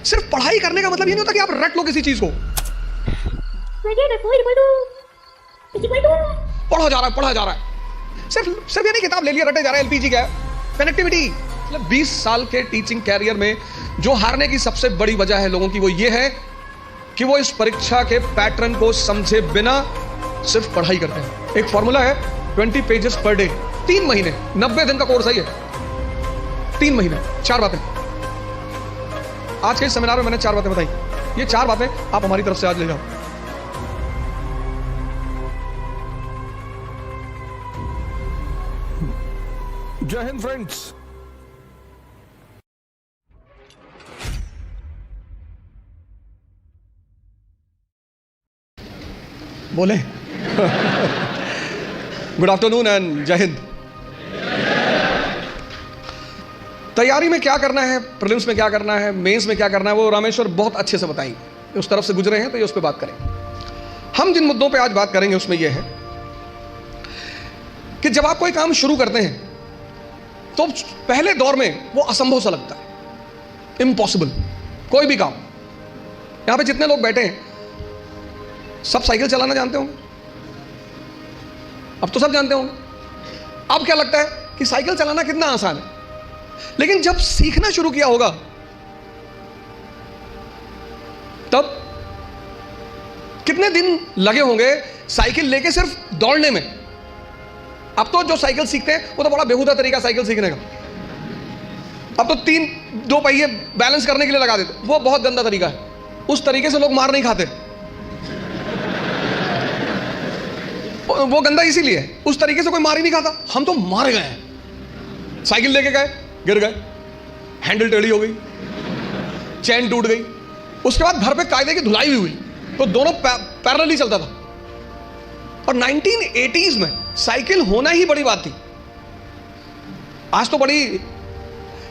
सिर्फ पढ़ाई करने का मतलब ये नहीं होता कि आप रट लो किसी चीज को। पढ़ा जा रहा है सिर्फ ये नहीं किताब ले लिया रटे जा रहा है। एलपीजी क्या है? कनेक्टिविटी। मतलब 20 साल के टीचिंग कैरियर में जो हारने की सबसे बड़ी वजह है लोगों की, वो ये है कि वो इस परीक्षा के पैटर्न को समझे बिना सिर्फ पढ़ाई करते हैं। एक फॉर्मूला है 20 पेजेस पर डे, 3 महीने, 90 दिन का कोर्स है ये। 3 महीने, 4 बातें। आज के इस सेमिनार में मैंने 4 बातें बताई। ये 4 बातें आप हमारी तरफ से आज ले जाओ। जय हिंद फ्रेंड्स। बोले गुड आफ्टरनून एंड जय हिंद। तैयारी में क्या करना है, प्रीलिम्स में क्या करना है, मेंस में क्या करना है, वो रामेश्वर बहुत अच्छे से बताएंगे। उस तरफ से गुजरे हैं तो ये उस पर बात करें। हम जिन मुद्दों पे आज बात करेंगे उसमें यह है कि जब आप कोई काम शुरू करते हैं तो पहले दौर में वो असंभव सा लगता है, इम्पॉसिबल। कोई भी काम, यहां पे जितने लोग बैठे हैं सब साइकिल चलाना जानते होंगे। अब तो सब जानते होंगे। अब क्या लगता है कि साइकिल चलाना कितना आसान है, लेकिन जब सीखना शुरू किया होगा तब कितने दिन लगे होंगे साइकिल लेके सिर्फ दौड़ने में। अब तो जो साइकिल सीखते हैं वो तो बड़ा बेहुदा तरीका साइकिल सीखने का। अब तो 2 पहिए बैलेंस करने के लिए लगा देते, वो बहुत गंदा तरीका है। उस तरीके से लोग मार नहीं खाते। वो गंदा इसीलिए है, उस तरीके से कोई मार ही नहीं खाता। हम तो मार गए हैं। साइकिल लेके गए, गिर गए, हैंडल टेढ़ी हो गई, चैन टूट गई, उसके बाद घर पे कायदे की धुलाई भी हुई, तो दोनों पैरेलली चलता था। और 1980s में साइकिल होना ही बड़ी बात थी। आज तो बड़ी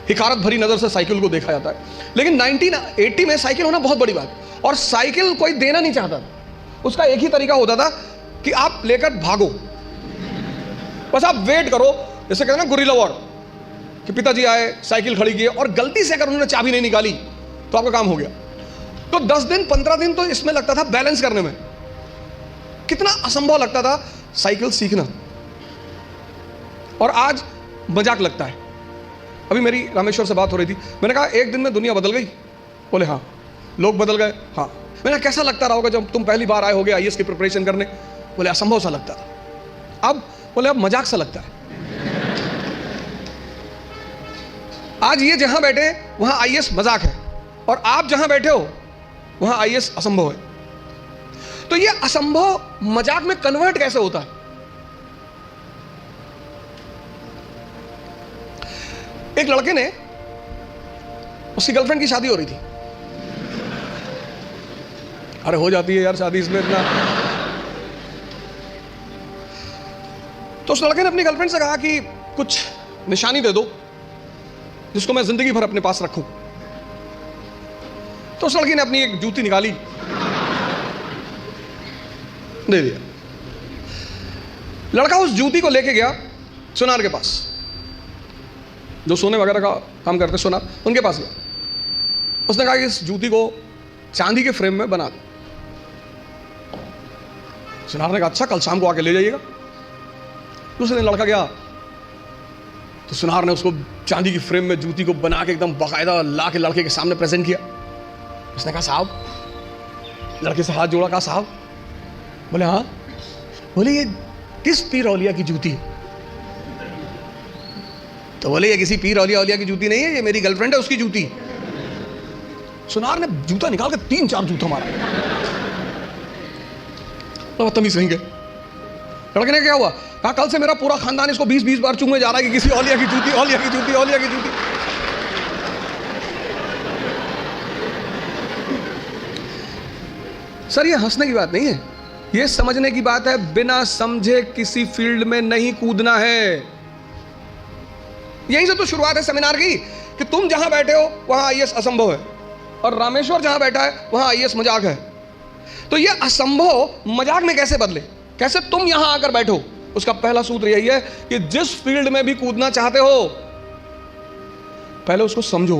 हिकारत भरी नजर से साइकिल को देखा जाता है, लेकिन 1980 में साइकिल होना बहुत बड़ी बात। और साइकिल कोई देना नहीं चाहता था। उसका एक ही तरीका होता था कि आप लेकर भागो, बस आप वेट करो। जैसे कहते हैं ना गुरिल्ला वॉर, कि पिताजी आए, साइकिल खड़ी की और गलती से अगर उन्होंने चाबी नहीं निकाली तो आपका काम हो गया। तो 10 दिन 15 दिन तो इसमें लगता था बैलेंस करने में। कितना असंभव लगता था साइकिल सीखना, और आज मजाक लगता है। अभी मेरी रामेश्वर से बात हो रही थी, मैंने कहा एक दिन में दुनिया बदल गई। बोले हाँ। लोग बदल गए? हाँ। मैंने कैसा लगता रहा होगा जब तुम पहली बार आए होगे आईएएस की प्रिपरेशन करने? बोले असंभव सा लगता था। अब बोले अब मजाक सा लगता है। आज ये जहां बैठे वहां आईएएस मजाक है, और आप जहां बैठे हो वहां आईएएस असंभव है। तो ये असंभव मजाक में कन्वर्ट कैसे होता है? एक लड़के ने, उसकी गर्लफ्रेंड की शादी हो रही थी। अरे हो जाती है यार शादी इसमें इतना। तो उस लड़के ने अपनी गर्लफ्रेंड से कहा कि कुछ निशानी दे दो जिसको मैं जिंदगी भर अपने पास रखूं। तो उस लड़की ने अपनी एक जूती निकाली, दे दिया। लड़का उस जूती को लेके गया सुनार के पास, जो सोने वगैरह का काम करते सुनार, उनके पास गया। उसने कहा कि इस जूती को चांदी के फ्रेम में बना दो। सुनार ने कहा अच्छा, कल शाम को आके ले जाइएगा। दूसरे दिन लड़का गया तो सुनार ने उसको चांदी की फ्रेम में जूती को बना के एकदम बाकायदा ला के लड़के के सामने प्रेजेंट किया। उसने कहा साहब, लड़के से हाथ जोड़ा, कहा साहब। बोले हाँ। बोले ये किस पीर औलिया की जूती है? तो बोले ये किसी पीर औलिया की जूती नहीं है, ये मेरी गर्लफ्रेंड है, उसकी जूती। सुनार ने जूता निकाल के 3-4 जूता मारा। तो बदतमीज कहेंगे। लड़के ने क्या हुआ? कहा कल से मेरा पूरा खानदान इसको 20-20 बार चूमने जा रहा है कि किसी औलिया की जूती, औलिया की जूती, औलिया की जूती। सर ये हंसने की बात नहीं है, ये समझने की बात है। बिना समझे किसी फील्ड में नहीं कूदना है। यहीं से तो शुरुआत है सेमिनार की, कि तुम जहां बैठे हो वहां आईएएस असंभव है, और रामेश्वर जहां बैठा है वहां आईएएस मजाक है। तो ये असंभव मजाक में कैसे बदले, कैसे तुम यहां आकर बैठो? उसका पहला सूत्र यही है कि जिस फील्ड में भी कूदना चाहते हो पहले उसको समझो।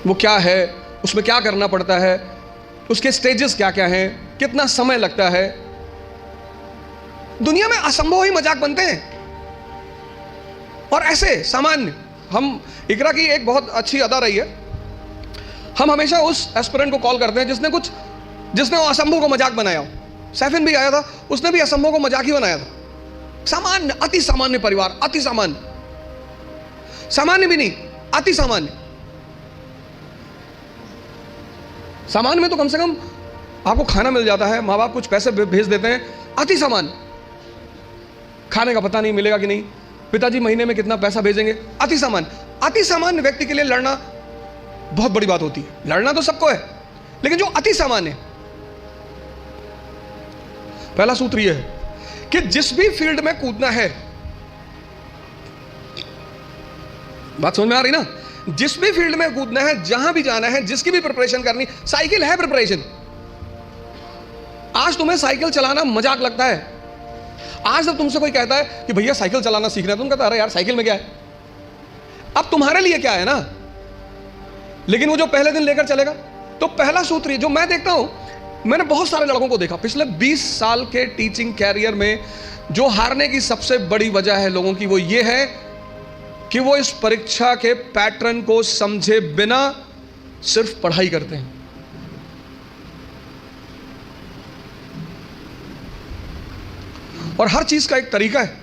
वो क्या है, उसमें क्या करना पड़ता है, उसके स्टेजेस क्या क्या हैं, कितना समय लगता है। दुनिया में असंभव ही मजाक बनते हैं। और ऐसे सामान्य, हम इकरा की एक बहुत अच्छी अदा रही है, हम हमेशा उस एस्पिरेंट को कॉल करते हैं जिसने वो असंभव को मजाक बनाया हो। सैफिन भी आया था, उसने भी असंभव को मजाक ही बनाया था। सामान्य, अति सामान्य परिवार, अति सामान्य, सामान्य भी नहीं, अति सामान्य। सामान्य में तो कम से कम आपको खाना मिल जाता है, माँ बाप कुछ पैसे भेज देते हैं। अति सामान्य, खाने का पता नहीं मिलेगा कि नहीं, पिताजी महीने में कितना पैसा भेजेंगे। अति सामान्य, अति सामान्य व्यक्ति के लिए लड़ना बहुत बड़ी बात होती है। लड़ना तो सबको है, लेकिन जो अति सामान्य है, पहला सूत्र यह है कि जिस भी फील्ड में कूदना है, बात समझ में आ रही ना, जिस भी फील्ड में कूदना है, जहां भी जाना है, जिसकी भी प्रिपरेशन करनी, साइकिल है प्रिपरेशन। आज तुम्हें साइकिल चलाना मजाक लगता है। आज जब तुमसे कोई कहता है कि भैया साइकिल चलाना सीखना है, तुम कहते अरे यार साइकिल में क्या है। अब तुम्हारे लिए क्या है ना, लेकिन वो जो पहले दिन लेकर चलेगा। तो पहला सूत्र जो मैं देखता हूं, मैंने बहुत सारे लड़कों को देखा पिछले 20 साल के टीचिंग कैरियर में, जो हारने की सबसे बड़ी वजह है लोगों की, वो ये है कि वो इस परीक्षा के पैटर्न को समझे बिना सिर्फ पढ़ाई करते हैं। और हर चीज का एक तरीका है,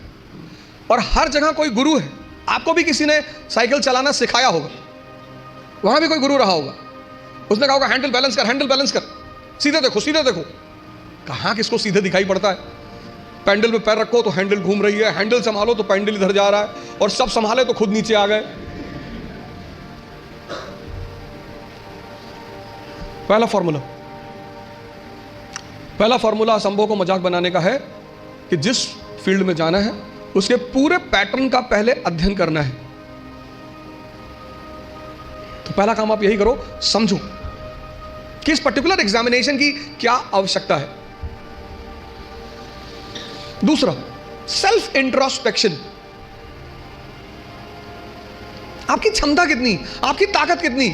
और हर जगह कोई गुरु है। आपको भी किसी ने साइकिल चलाना सिखाया होगा, वहां भी कोई गुरु रहा होगा, उसने कहा होगा हैंडल बैलेंस कर, हैंडल बैलेंस कर, सीधे देखो, सीधे देखो। कहां किसको सीधे दिखाई पड़ता है। पैंडल पे पैर रखो तो हैंडल घूम रही है, हैंडल संभालो तो पैंडल इधर जा रहा है, और सब संभाले तो खुद नीचे आ गए। पहला फॉर्मूला असंभव को मजाक बनाने का है कि जिस फील्ड में जाना है उसके पूरे पैटर्न का पहले अध्ययन करना है। तो पहला काम आप यही करो, समझो कि इस पर्टिकुलर एग्जामिनेशन की क्या आवश्यकता है। दूसरा, सेल्फ इंट्रोस्पेक्शन। आपकी क्षमता कितनी, आपकी ताकत कितनी,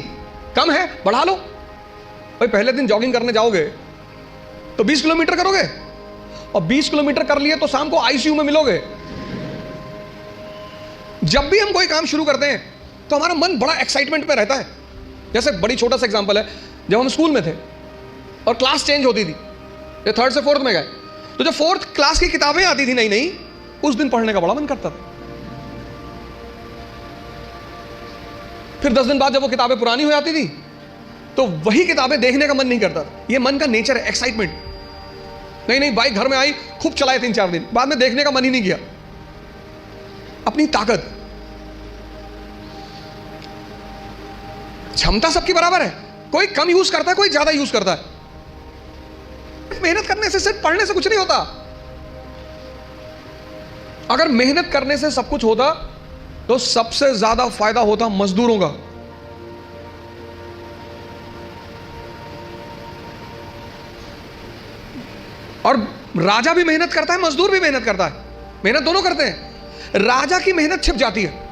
कम है बढ़ा लो। भाई पहले दिन जॉगिंग करने जाओगे तो 20 किलोमीटर करोगे, और 20 किलोमीटर कर लिए तो शाम को आईसीयू में मिलोगे। जब भी हम कोई काम शुरू करते हैं तो हमारा मन बड़ा एक्साइटमेंट में रहता है। जैसे बड़ी छोटा सा एग्जांपल है, जब हम स्कूल में थे और क्लास चेंज होती थी, ये 3rd से 4th में गए, तो जब 4th क्लास की किताबें आती थी नई नई, उस दिन पढ़ने का बड़ा मन करता था। फिर 10 दिन बाद जब वो किताबें पुरानी हो जाती थी तो वही किताबें देखने का मन नहीं करता था। ये मन का नेचर है, एक्साइटमेंट। नहीं बाइक घर में आई, खूब चलाए 3-4 दिन, बाद में देखने का मन ही नहीं किया। अपनी ताकत, क्षमता सबकी बराबर है, कोई कम यूज करता है, कोई ज्यादा यूज करता है। मेहनत करने से, सिर्फ पढ़ने से कुछ नहीं होता। अगर मेहनत करने से सब कुछ होता तो सबसे ज्यादा फायदा होता मजदूरों का। और राजा भी मेहनत करता है, मजदूर भी मेहनत करता है, मेहनत दोनों करते हैं। राजा की मेहनत छिप जाती है।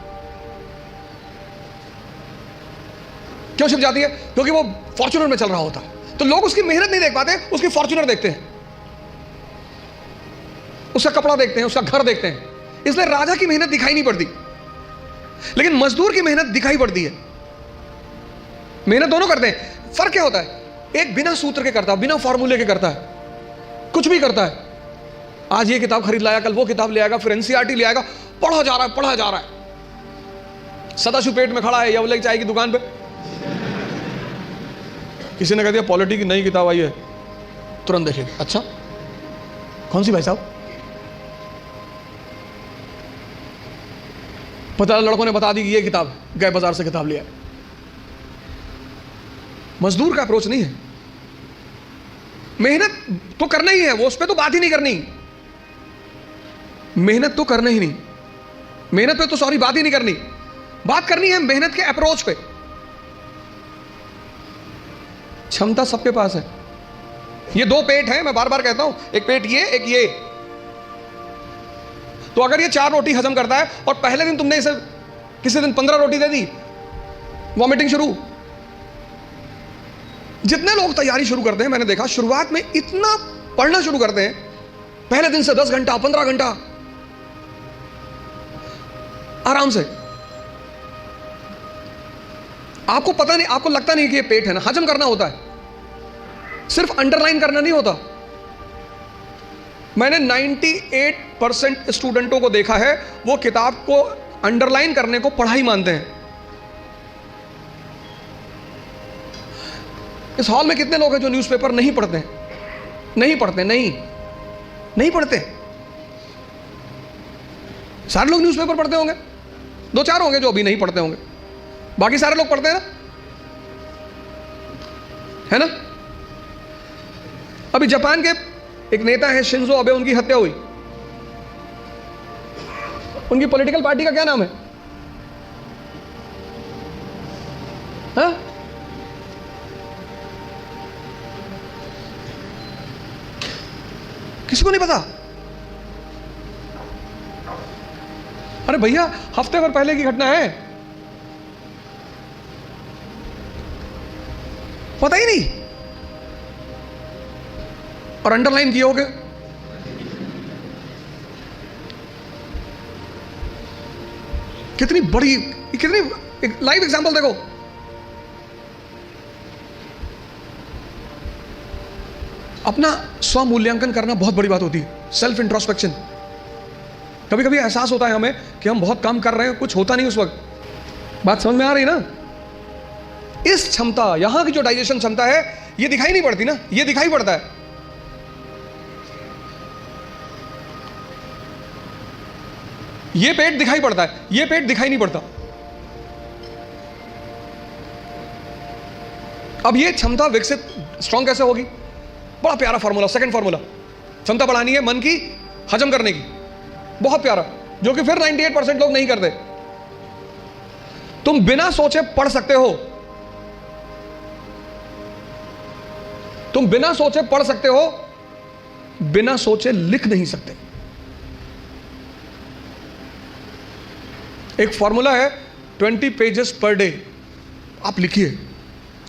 क्यों छिप जाती है? क्योंकि वो फॉर्च्यूनर में चल रहा होता है, तो लोग उसकी मेहनत नहीं देख पाते, उसकी फॉर्च्यूनर देखते हैं, उसका कपड़ा देखते हैं, उसका घर देखते हैं, इसलिए राजा की मेहनत दिखाई नहीं पड़ती। लेकिन मजदूर की मेहनत दिखाई पड़ती है। मेहनत दोनों करते हैं। फर्क क्या होता है? एक बिना सूत्र के करता है, बिना फॉर्मूले के करता है, कुछ भी करता है। आज ये किताब खरीद लाया, कल वो किताब ले आएगा, फिर एनसीईआरटी ले आएगा, पढ़ा जा रहा है, पढ़ा जा रहा है। सदाशिव पेट में खड़ा है यवले चाय की दुकान पे, किसी ने कह दिया पॉलिटी की नई किताब आई है, तुरंत देखेगा, अच्छा कौन सी भाई साहब? पता लड़कों ने बता दी कि ये किताब, गए बाजार से किताब लिया। मजदूर का अप्रोच नहीं है। मेहनत तो करना ही है, वो उस पर तो बात ही नहीं करनी। मेहनत तो करना ही नहीं, मेहनत पे तो सॉरी बात ही नहीं करनी। बात करनी है मेहनत के अप्रोच पे। क्षमता सबके पास है। ये दो पेट हैं, मैं बार बार कहता हूं, एक पेट ये, एक ये। तो अगर ये 4 रोटी हजम करता है और पहले दिन तुमने इसे किसी दिन 15 रोटी दे दी, वॉमिटिंग शुरू, जितने लोग तैयारी शुरू करते हैं, मैंने देखा शुरुआत में इतना पढ़ना शुरू करते हैं, पहले दिन से 10 घंटा 15 घंटा आराम से। आपको पता नहीं, आपको लगता नहीं कि ये पेट है ना, हजम करना होता है, सिर्फ अंडरलाइन करना नहीं होता। मैंने 98% स्टूडेंटों को देखा है, वो किताब को अंडरलाइन करने को पढ़ाई मानते हैं। इस हॉल में कितने लोग हैं जो न्यूज़पेपर नहीं पढ़ते हैं? नहीं पढ़ते, नहीं पढ़ते। सारे लोग न्यूज़पेपर पढ़ते होंगे, 2-4 होंगे जो अभी नहीं पढ़ते होंगे, बाकी सारे लोग पढ़ते हैं ना, है ना? अभी जापान के एक नेता है शिंजो अबे, उनकी हत्या हुई। उनकी पॉलिटिकल पार्टी का क्या नाम है? हाँ? किसी को नहीं पता? अरे भैया, हफ्ते भर पहले की घटना है, पता ही नहीं, और अंडरलाइन किए होगे। कितनी बड़ी, कितनी एक लाइव एग्जांपल देखो। अपना स्व मूल्यांकन करना बहुत बड़ी बात होती है, सेल्फ इंट्रोस्पेक्शन। कभी कभी एहसास होता है हमें कि हम बहुत काम कर रहे हैं, कुछ होता नहीं उस वक्त। बात समझ में आ रही ना? इस क्षमता, यहां की जो डाइजेशन क्षमता है, ये दिखाई नहीं पड़ती ना, ये दिखाई पड़ता है। ये पेट दिखाई पड़ता है, ये पेट दिखाई नहीं पड़ता। अब ये क्षमता विकसित, स्ट्रॉन्ग कैसे होगी? बड़ा प्यारा फॉर्मूला, सेकंड फॉर्मूला। क्षमता बढ़ानी है मन की, हजम करने की, बहुत प्यारा, जो कि फिर 98% लोग नहीं करते। तुम बिना सोचे पढ़ सकते हो, तुम बिना सोचे पढ़ सकते हो, बिना सोचे लिख नहीं सकते। एक फॉर्मूला है 20 पेजेस पर डे। आप लिखिए।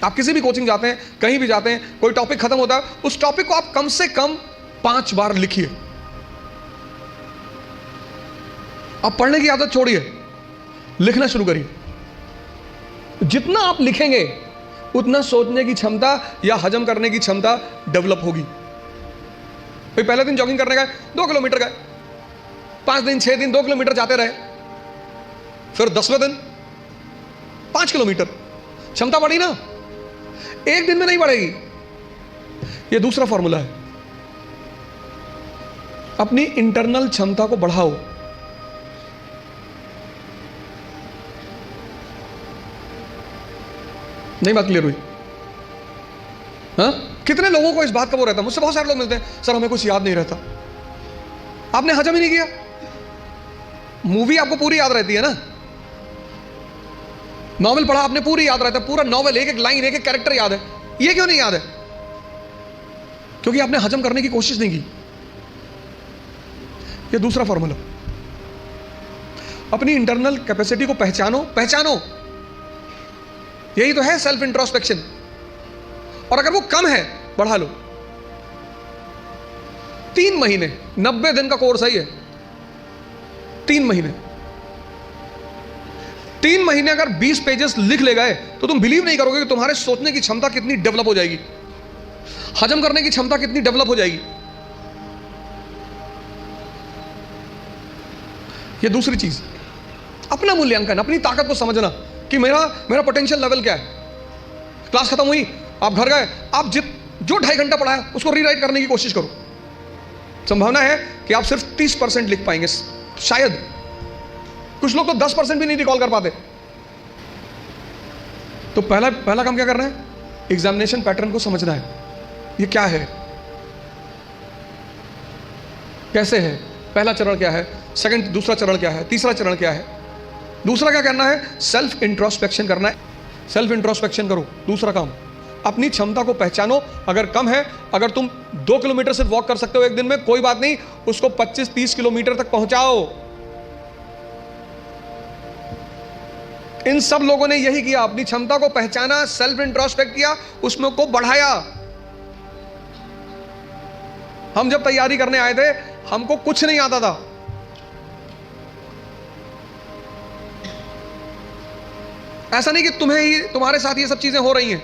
आप किसी भी कोचिंग जाते हैं, कहीं भी जाते हैं, कोई टॉपिक खत्म होता है, उस टॉपिक को आप कम से कम 5 बार लिखिए। आप पढ़ने की आदत छोड़िए, लिखना शुरू करिए। जितना आप लिखेंगे उतना सोचने की क्षमता या हजम करने की क्षमता डेवलप होगी। भाई पहले दिन जॉगिंग करने गए, 2 किलोमीटर गए, 5 दिन 6 दिन 2 किलोमीटर जाते रहे, फिर 10वें दिन 5 किलोमीटर, क्षमता बढ़ी ना? एक दिन में नहीं बढ़ेगी। यह दूसरा फॉर्मूला है। अपनी इंटरनल क्षमता को बढ़ाओ। नहीं बात क्लियर हुई? हाँ? कितने लोगों को इस बात का वो रहता है? मुझसे बहुत सारे लोग मिलते हैं, सर हमें कुछ याद नहीं रहता। आपने हजम ही नहीं किया। मूवी आपको पूरी याद रहती है ना, नॉवेल पढ़ा आपने पूरी याद रहता है, पूरा नॉवेल, एक एक लाइन, एक एक कैरेक्टर याद है। ये क्यों नहीं याद है? क्योंकि आपने हजम करने की कोशिश नहीं की। ये दूसरा फॉर्मूला। अपनी इंटरनल कैपेसिटी को पहचानो, पहचानो। यही तो है सेल्फ इंट्रोस्पेक्शन। और अगर वो कम है, बढ़ा लो। 3 महीने, 90 दिन का कोर्स है ये। 3 महीने, 3 महीने अगर 20 पेजेस लिख ले गए तो तुम बिलीव नहीं करोगे कि तुम्हारे सोचने की क्षमता कितनी डेवलप हो जाएगी, हजम करने की क्षमता कितनी डेवलप हो जाएगी। ये दूसरी चीज, अपना मूल्यांकन, अपनी ताकत को समझना कि मेरा पोटेंशियल लेवल क्या है। क्लास खत्म हुई, आप घर गए, आप जो 2.5 घंटा पढ़ा है उसको रीराइट करने की कोशिश करो। संभावना है कि आप सिर्फ 30% लिख पाएंगे, शायद। कुछ लोग तो 10% भी नहीं रिकॉल कर पाते। तो पहला काम क्या करना है? एग्जामिनेशन पैटर्न को समझना है। ये क्या है, कैसे है, पहला चरण क्या है, सेकंड, दूसरा चरण क्या है, तीसरा चरण क्या है। दूसरा क्या करना है? सेल्फ इंट्रोस्पेक्शन करना है। सेल्फ इंट्रोस्पेक्शन करो। दूसरा काम, अपनी क्षमता को पहचानो। अगर कम है, अगर तुम 2 किलोमीटर सिर्फ वॉक कर सकते हो एक दिन में, कोई बात नहीं, उसको 25-30 किलोमीटर तक पहुंचाओ। इन सब लोगों ने यही किया, अपनी क्षमता को पहचाना, सेल्फ इंट्रोस्पेक्ट किया, उसमें को बढ़ाया। हम जब तैयारी करने आए थे हमको कुछ नहीं आता था, ऐसा नहीं कि तुम्हें ही, तुम्हारे साथ ये सब चीजें हो रही हैं।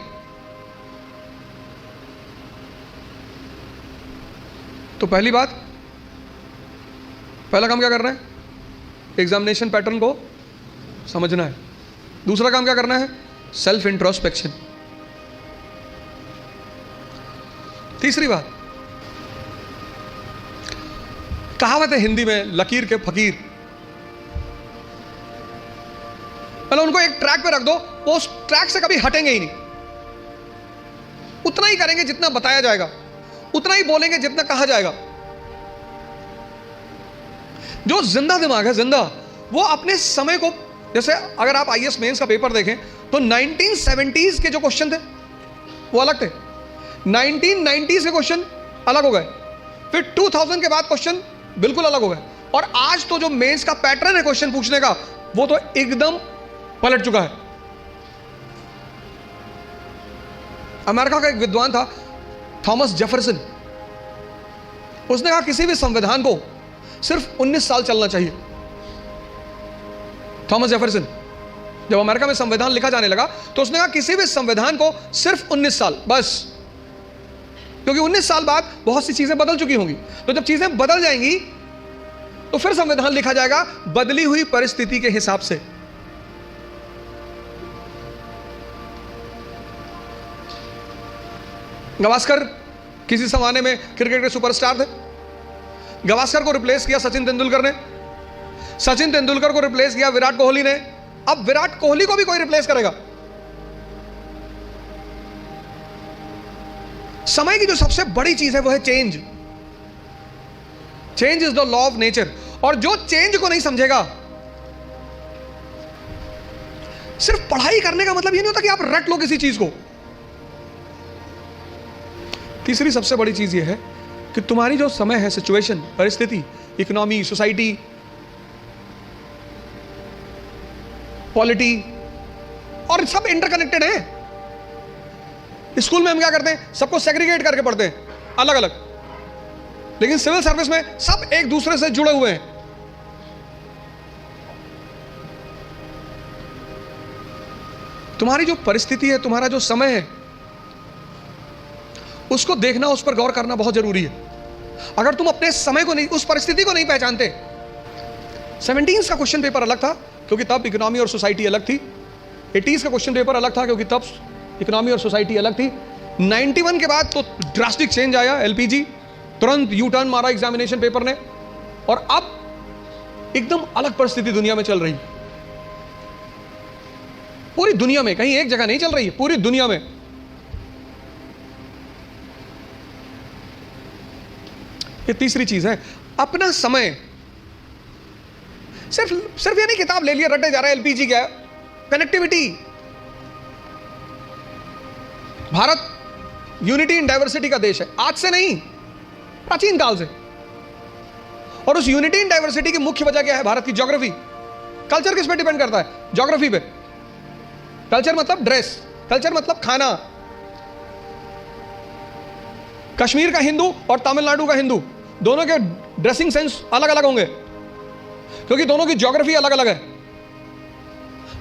तो पहली बात, पहला काम क्या करना है? एग्जामिनेशन पैटर्न को समझना है। दूसरा काम क्या करना है? Self introspection. तीसरी बात, कहावत है हिंदी में, लकीर के फकीर। मतलब उनको एक ट्रैक पे रख दो, वो उस ट्रैक से कभी हटेंगे ही नहीं। उतना ही करेंगे जितना बताया जाएगा, उतना ही बोलेंगे जितना कहा जाएगा। जो जिंदा दिमाग है, जिंदा, वो अपने समय को, जैसे अगर आप आईएएस मेंस का पेपर देखें तो 1970s के जो क्वेश्चन थे वो अलग थे, 1990s के क्वेश्चन अलग हो गए, फिर 2000 के बाद क्वेश्चन बिल्कुल अलग हो गए, और आज तो जो मेंस का पैटर्न है क्वेश्चन पूछने का, वो तो एकदम पलट चुका है। अमेरिका का एक विद्वान था थॉमस जेफरसन, उसने कहा किसी भी संविधान को सिर्फ 19 साल चलना चाहिए। थॉमस जेफरसन, जब अमेरिका में संविधान लिखा जाने लगा तो उसने कहा किसी भी संविधान को सिर्फ 19 साल बस, क्योंकि 19 साल बाद बहुत सी चीजें बदल चुकी होंगी। तो जब चीजें बदल जाएंगी तो फिर संविधान लिखा जाएगा बदली हुई परिस्थिति के हिसाब से। गावस्कर किसी जमाने में क्रिकेट के सुपरस्टार थे, गावस्कर को रिप्लेस किया सचिन तेंदुलकर ने, सचिन तेंदुलकर को रिप्लेस किया विराट कोहली ने, अब विराट कोहली को भी कोई रिप्लेस करेगा। समय की जो सबसे बड़ी चीज है वो है change. Change is the law of nature, और जो चेंज को नहीं समझेगा, सिर्फ पढ़ाई करने का मतलब ये नहीं होता कि आप रट लो किसी चीज को। तीसरी सबसे बड़ी चीज ये है कि तुम्हारी जो समय है, सिचुएशन, परिस्थिति, इकोनॉमी, सोसाइटी, पॉलिटी, और सब इंटरकनेक्टेड है। स्कूल में हम क्या करते हैं? सबको सेग्रीगेट करके पढ़ते हैं, अलग अलग, लेकिन सिविल सर्विस में सब एक दूसरे से जुड़े हुए हैं। तुम्हारी जो परिस्थिति है, तुम्हारा जो समय है, उसको देखना, उस पर गौर करना बहुत जरूरी है। अगर तुम अपने समय को नहीं, उस परिस्थिति को नहीं पहचानते। 17s का क्वेश्चन पेपर अलग था क्योंकि तब इकोनॉमी और सोसाइटी अलग थी, 80s का क्वेश्चन पेपर अलग था क्योंकि तब इकोनॉमी और सोसाइटी अलग थी, 91 के बाद तो ड्रास्टिक चेंज आया, एलपीजी, तुरंत यू टर्न मारा एग्जामिनेशन पेपर ने, और अब एकदम अलग परिस्थिति दुनिया में चल रही, पूरी दुनिया में, कहीं एक जगह नहीं चल रही है, पूरी दुनिया में। ये तीसरी चीज है, अपना समय। सिर्फ ये नहीं किताब ले लिया रटे जा रहा है, एलपीजी क्या है, connectivity. Bharat unity in diversity का देश है, आज से नहीं, प्राचीन काल से। और उस यूनिटी इन डाइवर्सिटी की मुख्य वजह क्या है? भारत की ज्योग्राफी। कल्चर किस पे डिपेंड करता है? ज्योग्राफी पे। कल्चर मतलब ड्रेस, कल्चर मतलब खाना। कश्मीर का हिंदू और तमिलनाडु का हिंदू, दोनों के ड्रेसिंग सेंस अलग अलग होंगे क्योंकि दोनों की ज्योग्राफी अलग अलग है।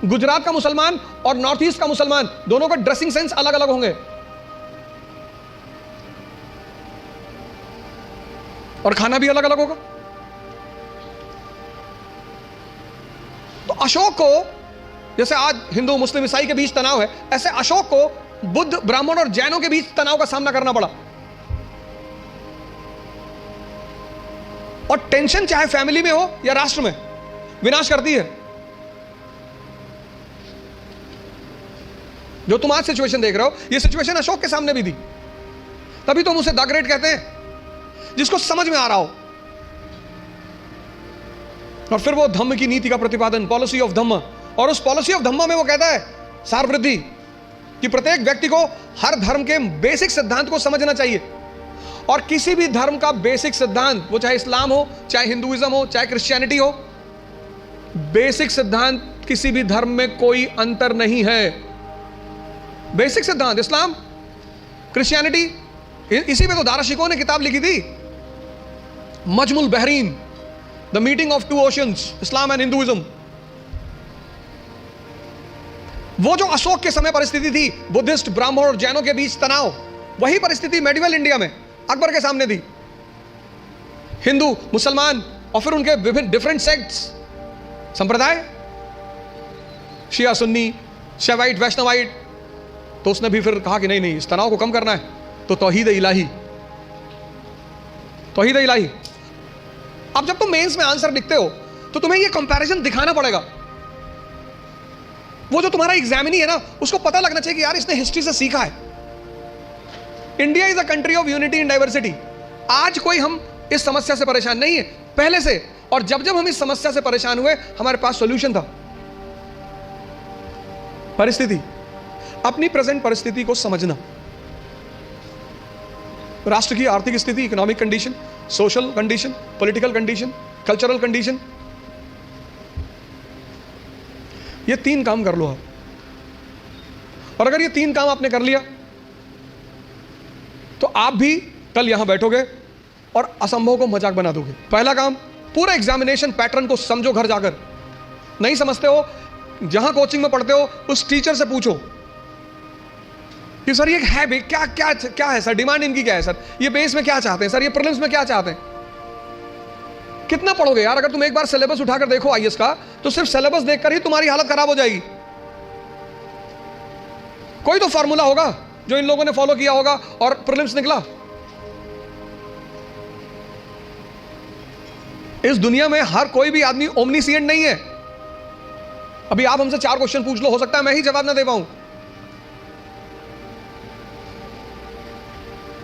गुजरात का मुसलमान और नॉर्थ ईस्ट का मुसलमान, दोनों का ड्रेसिंग सेंस अलग अलग होंगे, और खाना भी अलग अलग होगा। तो अशोक को, जैसे आज हिंदू मुस्लिम ईसाई के बीच तनाव है, ऐसे अशोक को बुद्ध, ब्राह्मण और जैनों के बीच तनाव का सामना करना पड़ा। और टेंशन चाहे फैमिली में हो या राष्ट्र में, विनाश करती है। जो तुम आज सिचुएशन देख रहे हो, ये सिचुएशन अशोक के सामने भी थी, तभी तुम उसे द ग्रेट कहते हैं, जिसको समझ में आ रहा हो। और फिर वो धम्म की नीति का प्रतिपादन, पॉलिसी ऑफ धम्म, और उस पॉलिसी ऑफ धम्म में वो कहता है सार वृद्धि, कि प्रत्येक व्यक्ति को हर धर्म के बेसिक सिद्धांत को समझना चाहिए, और किसी भी धर्म का बेसिक सिद्धांत, वो चाहे इस्लाम हो, चाहे हिंदुइज्म हो, चाहे क्रिश्चियनिटी हो, बेसिक सिद्धांत किसी भी धर्म में कोई अंतर नहीं है। बेसिक सिद्धांत इस्लाम, क्रिश्चियनिटी, इसी पे तो दाराशिकों ने किताब लिखी थी, Majmaul Bahrain, the meeting of two oceans, Islam and Hinduism. वो जो अशोक के समय परिस्थिति थी, बुद्धिस्ट, ब्राह्मण और जैनों के बीच तनाव, वही परिस्थिति मेडिवल इंडिया में अकबर के सामने थी। हिंदू, मुसलमान और फिर उनके विभिन्न डिफरेंट सेक्ट्स, संप्रदाय, शिया, सुन्नी, शैवाइट, वैष्णवाइट। तो उसने भी फिर कहा कि नहीं, इस तनाव को कम करना है तो तौहीद इलाही, तौहीद इलाही। अब जब तुम मेंस में आंसर लिखते हो तो तुम्हें ये कंपैरिजन दिखाना पड़ेगा। वो जो तुम्हारा एग्जामिनी है ना, उसको पता लगना चाहिए कि यार इसने हिस्ट्री से सीखा है। India is a country of unity in diversity. आज कोई हम इस समस्या से परेशान नहीं है, पहले से। और जब जब हम इस समस्या से परेशान हुए, हमारे पास सॉल्यूशन था। परिस्थिति, अपनी प्रेजेंट परिस्थिति को समझना, राष्ट्र की आर्थिक स्थिति, economic condition, social condition, political condition, cultural condition, ये 3 काम कर लो आप। और अगर ये 3 काम आपने कर लिया तो आप भी कल यहां बैठोगे और असंभव को मजाक बना दोगे। पहला काम, पूरा एग्जामिनेशन पैटर्न को समझो। घर जाकर नहीं समझते हो, जहां कोचिंग में पढ़ते हो उस टीचर से पूछो कि सर ये है भाई, क्या क्या क्या है सर, डिमांड इनकी क्या है सर, ये बेस में क्या चाहते हैं सर, ये प्रीलिम्स में क्या चाहते हैं। कितना पढ़ोगे यार? अगर तुम एक बार सिलेबस उठाकर देखो आईएएस का, तो सिर्फ सिलेबस देखकर ही तुम्हारी हालत खराब हो जाएगी। कोई तो फॉर्मूला होगा जो इन लोगों ने फॉलो किया होगा और प्रीलिम्स निकला। इस दुनिया में हर कोई भी आदमी ओमनीसिएंट नहीं है। अभी आप हमसे 4 क्वेश्चन पूछ लो, हो सकता है मैं ही जवाब ना दे पाऊं।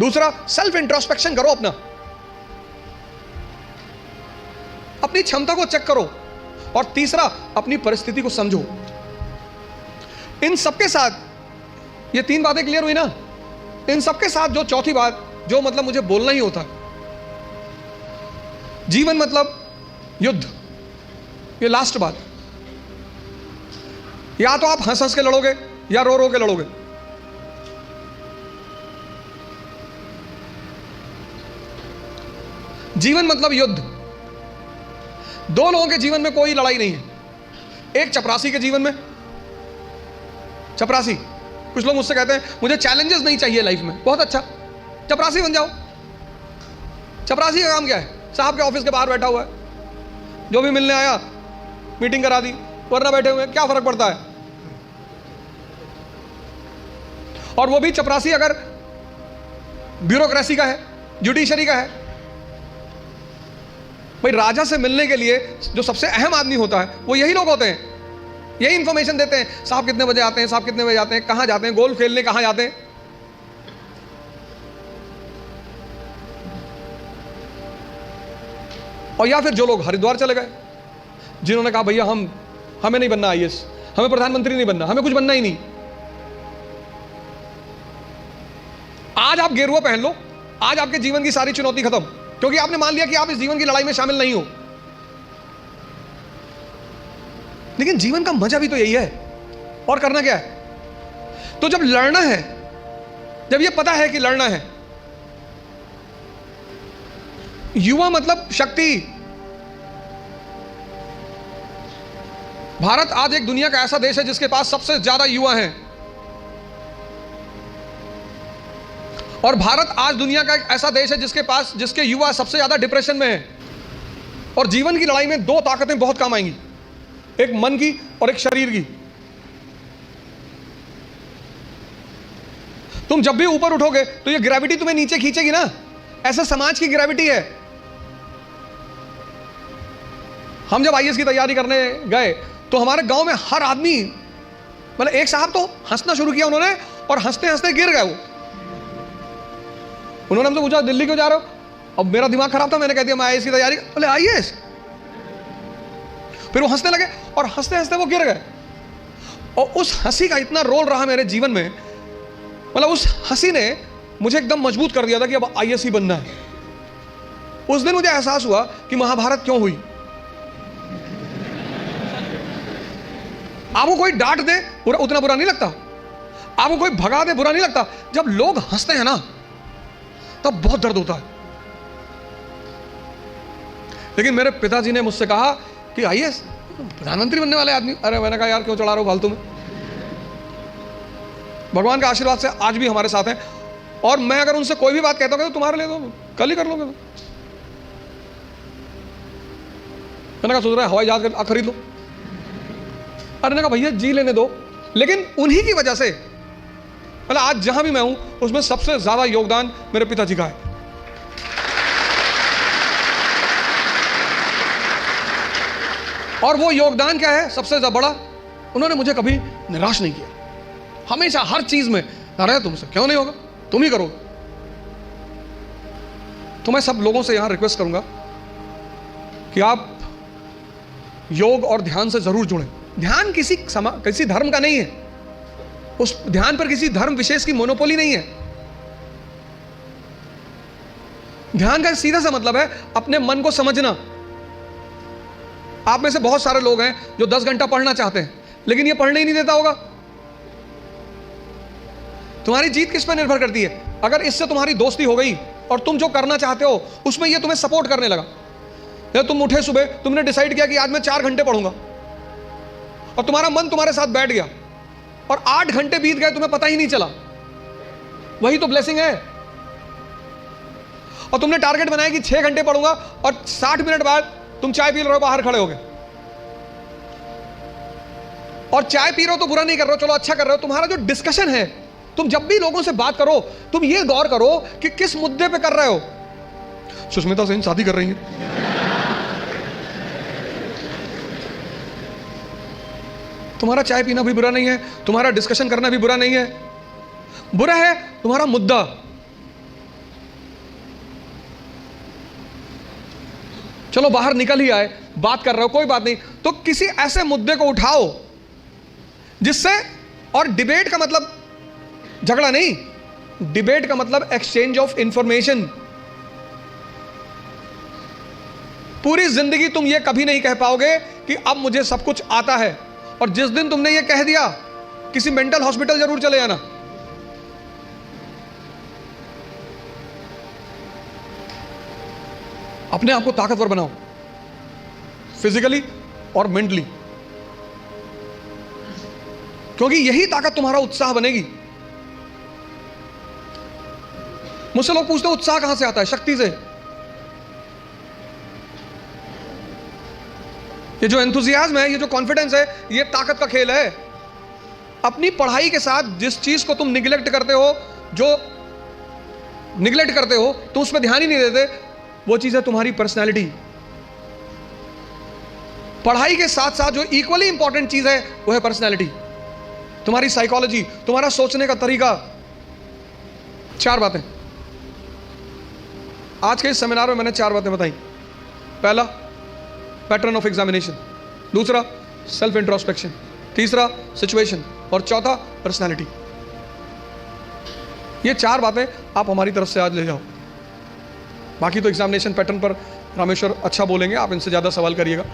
दूसरा, सेल्फ इंट्रोस्पेक्शन करो, अपनी क्षमता को चेक करो। और तीसरा, अपनी परिस्थिति को समझो। इन सबके साथ ये 3 बातें क्लियर हुई ना। इन सबके साथ जो चौथी बात, जो मतलब मुझे बोलना ही होता, जीवन मतलब युद्ध। ये लास्ट बात। या तो आप हंस हंस के लड़ोगे या रो रो के लड़ोगे। जीवन मतलब युद्ध। 2 लोगों के जीवन में कोई लड़ाई नहीं है। एक चपरासी के जीवन में, चपरासी, कुछ लोग मुझसे कहते हैं मुझे चैलेंजेस नहीं चाहिए लाइफ में। बहुत अच्छा, चपरासी बन जाओ। चपरासी का काम क्या है? साहब के ऑफिस के बाहर बैठा हुआ है, जो भी मिलने आया मीटिंग करा दी, वरना बैठे हुए, क्या फर्क पड़ता है। और वो भी चपरासी अगर ब्यूरोक्रेसी का है, जुडिशरी का है। भाई राजा से मिलने के लिए जो सबसे अहम आदमी होता है वो यही लोग होते हैं। यही इंफॉर्मेशन देते हैं, साहब कितने बजे आते हैं, साहब कितने बजे आते हैं, कहां जाते हैं, गोल्फ खेलने कहां जाते हैं। और या फिर जो लोग हरिद्वार चले गए, जिन्होंने कहा भैया हमें नहीं बनना आईएएस, हमें प्रधानमंत्री नहीं बनना, हमें कुछ बनना ही नहीं। आज आप गेरुआ पहन लो, आज आपके जीवन की सारी चुनौती खत्म, क्योंकि आपने मान लिया कि आप इस जीवन की लड़ाई में शामिल नहीं हो। लेकिन जीवन का मजा भी तो यही है। और करना क्या है? तो जब लड़ना है, जब ये पता है कि लड़ना है, युवा मतलब शक्ति। भारत आज एक दुनिया का ऐसा देश है जिसके पास सबसे ज्यादा युवा हैं। और भारत आज दुनिया का एक ऐसा देश है जिसके युवा सबसे ज्यादा डिप्रेशन में हैं। और जीवन की लड़ाई में 2 ताकतें बहुत काम आएंगी, एक मन की और एक शरीर की। तुम जब भी ऊपर उठोगे तो ये ग्रेविटी तुम्हें नीचे खींचेगी ना। ऐसा समाज की ग्रेविटी है। हम जब आईएएस की तैयारी करने गए तो हमारे गांव में हर आदमी, मतलब एक साहब तो हंसना शुरू किया उन्होंने, और हंसते हंसते गिर गए वो। उन्होंने हमसे पूछा दिल्ली क्यों जा रहे हो? अब मेरा दिमाग खराब था, मैंने कह दिया मैं आईएएस की तैयारी। बोले आईएएस? फिर वो हंसने लगे और हंसते हंसते वो गिर गए। और उस हंसी का इतना रोल रहा मेरे जीवन में, मतलब उस हंसी ने मुझे एकदम मजबूत कर दिया था कि अब आईएएस ही बनना है। उस दिन मुझे एहसास हुआ कि महाभारत क्यों हुई। आपको कोई डांट दे उतना बुरा नहीं लगता, आपको कोई भगा दे बुरा नहीं लगता। जब लोग हंसते हैं ना तब बहुत दर्द होता है। लेकिन मेरे पिताजी ने मुझसे कहा कि आईएएस प्रधानमंत्री बनने वाले आदमी। अरे मैंने कहा यार क्यों चढ़ा रहे हो फालतू में। भगवान का आशीर्वाद से आज भी हमारे साथ हैं, और मैं अगर उनसे कोई भी बात कहता हूँ तो तुम्हारे लिए तो कल ही कर लोगे। मैंने कहा सोच रहा है हवाई जहाज खरीद लो। अरे ने कहा भैया जी लेने दो। लेकिन उन्हीं की वजह से मतलब आज जहां भी मैं हूं उसमें सबसे ज्यादा योगदान मेरे पिताजी का है। और वो योगदान क्या है सबसे ज्यादा बड़ा, उन्होंने मुझे कभी निराश नहीं किया। हमेशा हर चीज में, अरे तुमसे क्यों नहीं होगा, तुम ही करोगे। तो मैं सब लोगों से यहां रिक्वेस्ट करूंगा कि आप योग और ध्यान से जरूर जुड़ें। ध्यान किसी धर्म का नहीं है, उस ध्यान पर किसी धर्म विशेष की मोनोपोली नहीं है। ध्यान का सीधा सा मतलब है अपने मन को समझना। आप में से बहुत सारे लोग हैं जो 10 घंटा पढ़ना चाहते हैं लेकिन ये पढ़ने ही नहीं देता होगा। तुम्हारी जीत किस पर निर्भर करती है? अगर इससे तुम्हारी दोस्ती हो गई और तुम जो करना चाहते हो उसमें ये तुम्हें सपोर्ट करने लगा, या तुम उठे सुबह, तुमने डिसाइड किया कि आज मैं 4 घंटे पढ़ूंगा और तुम्हारा मन तुम्हारे साथ बैठ गया और 8 घंटे बीत गए तुम्हें पता ही नहीं चला, वही तो ब्लेसिंग है। और तुमने टारगेट बनाया कि 6 घंटे पढ़ूंगा और 60 मिनट बाद तुम चाय पी रहे हो, बाहर खड़े हो गए। और चाय पी रहे हो तो बुरा नहीं कर रहे हो, चलो अच्छा कर रहे हो। तुम्हारा जो डिस्कशन है, तुम जब भी लोगों से बात करो तुम ये गौर करो कि किस मुद्दे पे कर रहे हो। सुष्मिता सेन शादी कर रही है, तुम्हारा चाय पीना भी बुरा नहीं है, तुम्हारा डिस्कशन करना भी बुरा नहीं है। बुरा है तुम्हारा मुद्दा। चलो बाहर निकल ही आए, बात कर रहे हो, कोई बात नहीं, तो किसी ऐसे मुद्दे को उठाओ जिससे, और डिबेट का मतलब झगड़ा नहीं, डिबेट का मतलब एक्सचेंज ऑफ इंफॉर्मेशन। पूरी जिंदगी तुम ये कभी नहीं कह पाओगे कि अब मुझे सब कुछ आता है, और जिस दिन तुमने ये कह दिया किसी मेंटल हॉस्पिटल जरूर चले जाना। अपने आप को ताकतवर बनाओ, फिजिकली और मेंटली, क्योंकि यही ताकत तुम्हारा उत्साह बनेगी। मुझसे लोग पूछते हैं उत्साह कहां से आता है? शक्ति से। ये जो एंथुजियाज्म है, ये जो कॉन्फिडेंस है, ये ताकत का खेल है। अपनी पढ़ाई के साथ जिस चीज को तुम निगलेक्ट करते हो, तुम उस पर ध्यान ही नहीं देते, वो चीज है तुम्हारी पर्सनैलिटी। पढ़ाई के साथ साथ जो इक्वली इंपॉर्टेंट चीज है वो है पर्सनैलिटी, तुम्हारी साइकोलॉजी, तुम्हारा सोचने का तरीका। 4 बातें आज के इस सेमिनार में मैंने 4 बातें बताई। पहला, पैटर्न ऑफ एग्जामिनेशन। दूसरा, सेल्फ इंट्रोस्पेक्शन। तीसरा, सिचुएशन। और चौथा, पर्सनैलिटी। ये 4 बातें आप हमारी तरफ से आज ले जाओ। बाकी तो एग्जामिनेशन पैटर्न पर रामेश्वर अच्छा बोलेंगे, आप इनसे ज़्यादा सवाल करिएगा।